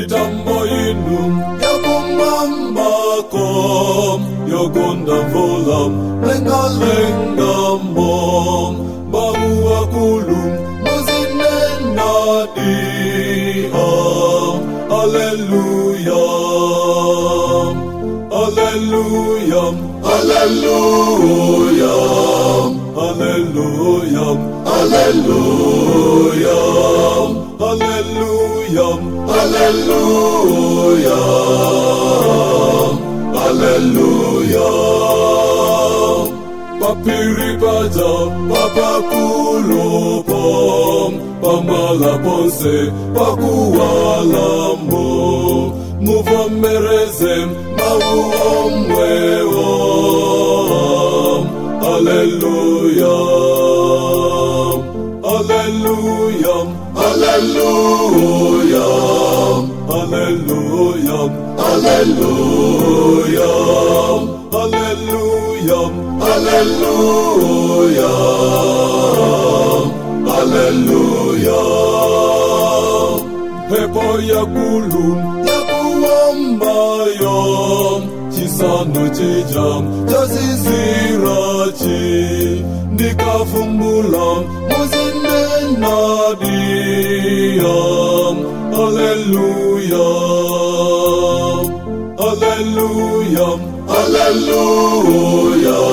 mitambo inu yakumambako yogonda volam lenga mom bahuwa kulum muzinenadi Hallelujah, Hallelujah, Hallelujah, Hallelujah, Hallelujah, Hallelujah, Hallelujah, Hallelujah. Papiri baja, papa kulopom, pamala ponse, pakuwalambo, muvomerezem, mauomweom. Hallelujah, Hallelujah, Hallelujah, Hallelujah, Hallelujah, Hallelujah, Hallelujah, Hallelujah. Pepo ya kulum ya kuwambayom, chisano chijam jazizirachi, nikafumulam muzinenadiyam. Hallelujah, Hallelujah, Hallelujah,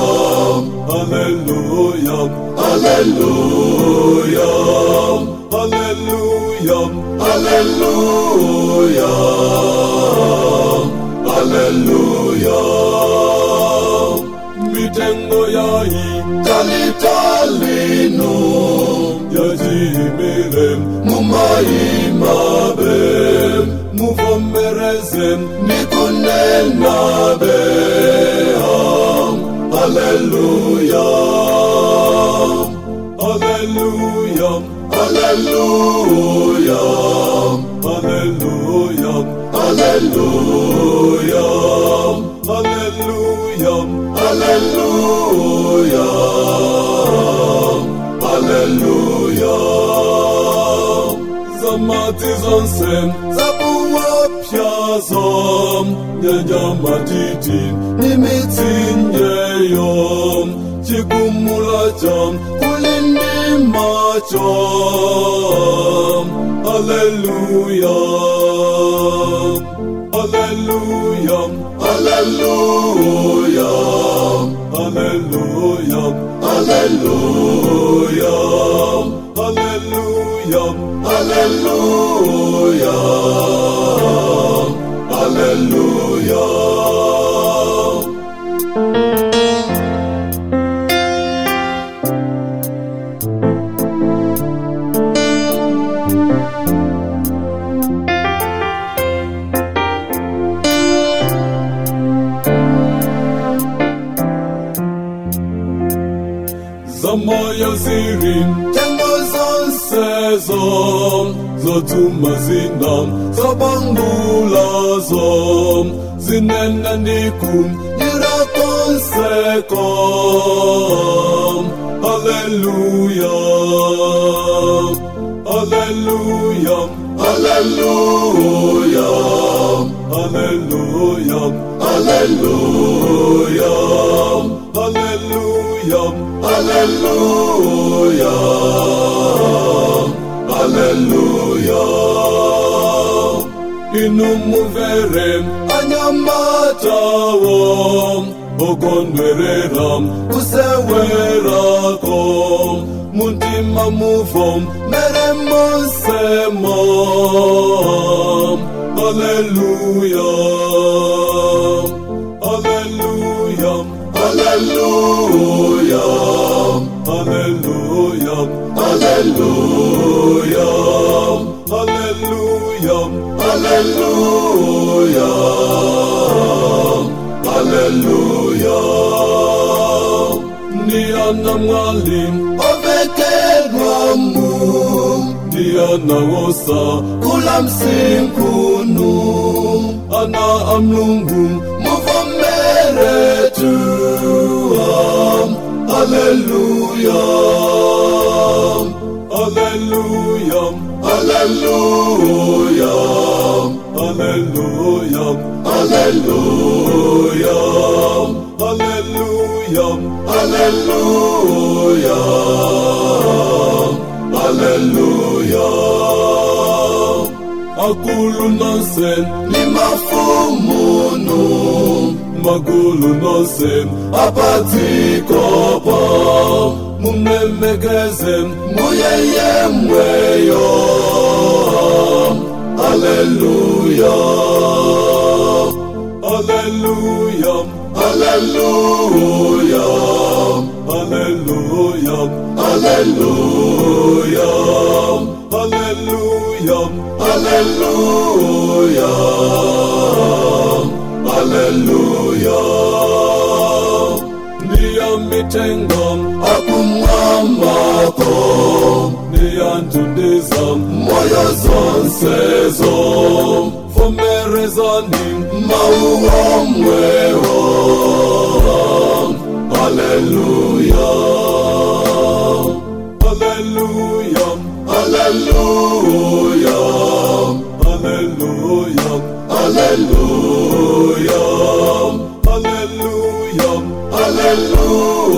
Hallelujah, Hallelujah, Hallelujah, Hallelujah, Hallelujah. Mitengo yai talitalino yajimirem mumaimabem muvomerezem nikunenabem. Hallelujah, Hallelujah, Hallelujah, Hallelujah, Hallelujah, Hallelujah, Hallelujah, Hallelujah. Zamati zonsem zabuwapyazom nyenyamatiti nimitsinjeyom chikumulacham kulindimachom. Hallelujah, Hallelujah, Hallelujah, Hallelujah, Hallelujah, Hallelujah, Hallelujah, Hallelujah. Zamoya zirim, tengo zonsezom, zotumazinam, zobangulazom, zinenanikum, irakonsekom. Hallelujah, Hallelujah, Hallelujah, Hallelujah, Hallelujah, Hallelujah, Hallelujah, Hallelujah. Inumuverem anyamatawom, okonwereram usewerakom, muntima muvom meremosemom. Hallelujah, Hallelujah, Hallelujah, Hallelujah, Hallelujah, Hallelujah, Hallelujah, Hallelujah. Niana mwalim ovekedwamu, niana wosa kulamsinkunu, ana amlungu muvomeretuam. Hallelujah, Hallelujah, Hallelujah, Hallelujah, hallelujah, hallelujah, hallelujah, hallelujah. Akulu nosen ni mafumuno, magulu nosen apatikopa, mumemegezem muyeyemweyo. Hallelujah, hallelujah, hallelujah, hallelujah, hallelujah, hallelujah, hallelujah, hallelujah. Niyamitengam akumwamako, niyantundizam moyo zonsezo, fomerezanim mauomweho. Hallelujah, hallelujah, hallelujah, hallelujah, hallelujah, hallelujah, hallelujah,